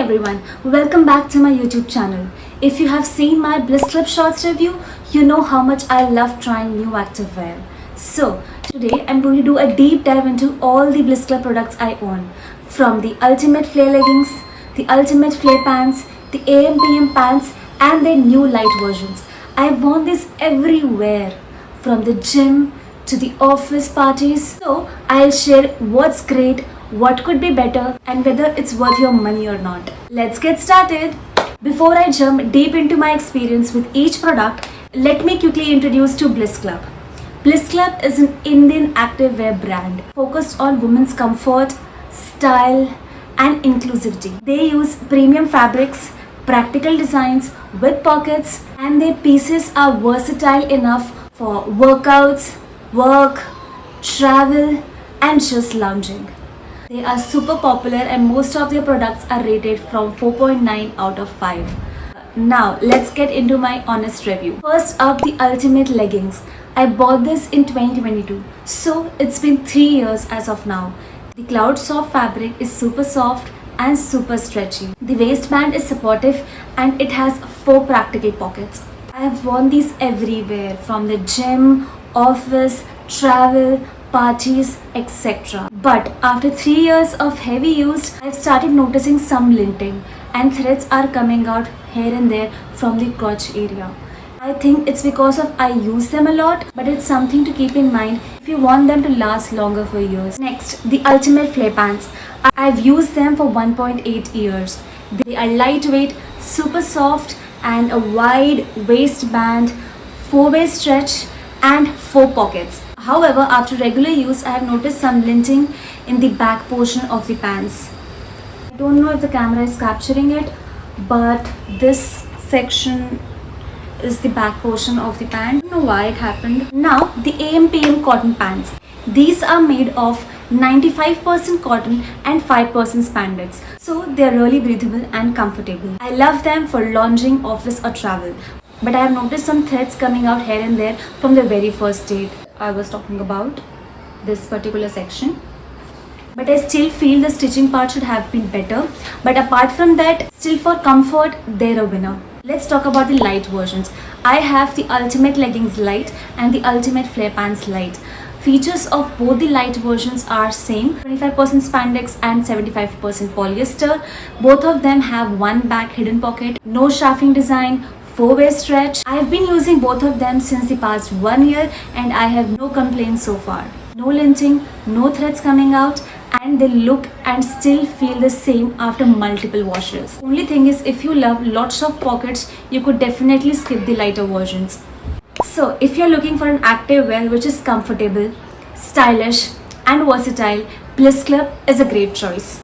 everyone, welcome back to my YouTube channel. If you have seen my Bliss Club Shorts review, you know how much I love trying new activewear. So, today I'm going to do a deep dive into all the Bliss Club products I own. From the Ultimate Flare leggings, the Ultimate Flare pants, the AM/PM pants and their new light versions. I've worn this everywhere, from the gym to the office parties. So, I'll share what's great, what could be better, and whether it's worth your money or not. Let's get started. Before I jump deep into my experience with each product, let me quickly introduce to Bliss Club. Bliss Club is an Indian activewear brand focused on women's comfort, style, and inclusivity. They use premium fabrics, practical designs with pockets, and their pieces are versatile enough for workouts, work, travel, and just lounging. They are super popular and most of their products are rated from 4.9 out of 5. Now let's get into my honest review. First up, the Ultimate leggings. I bought this in 2022, so it's been 3 years as of now. The Cloud Soft fabric is super soft and super stretchy. The waistband is supportive and it has 4 practical pockets. I have worn these everywhere, from the gym, office, travel, parties, etc. But after 3 years of heavy use, I've started noticing some linting and threads are coming out here and there from the crotch area. I think it's because of I use them a lot, but it's something to keep in mind if you want them to last longer for years. Next, the Ultimate Flare pants. I've used them for 1.8 years. They are lightweight, super soft, and a wide waistband, 4-way stretch, and 4 pockets. However, after regular use, I have noticed some linting in the back portion of the pants. I don't know if the camera is capturing it, but this section is the back portion of the pant. I don't know why it happened. Now, the AM/PM cotton pants. These are made of 95% cotton and 5% spandex. So, they are really breathable and comfortable. I love them for lounging, office or travel. But I have noticed some threads coming out here and there from the very first date I was talking about, this particular section. But I still feel the stitching part should have been better. But apart from that, still for comfort, they're a winner. Let's talk about the light versions. I have the Ultimate Leggings Light and the Ultimate Flare Pants Light. Features of both the light versions are same, 25% spandex and 75% polyester. Both of them have one back hidden pocket, no shafting design, 4-way stretch. I have been using both of them since the past 1 year and I have no complaints so far. No linting, no threads coming out, and they look and still feel the same after multiple washes. Only thing is, if you love lots of pockets, you could definitely skip the lighter versions. So if you're looking for an activewear which is comfortable, stylish and versatile, Bliss Club is a great choice.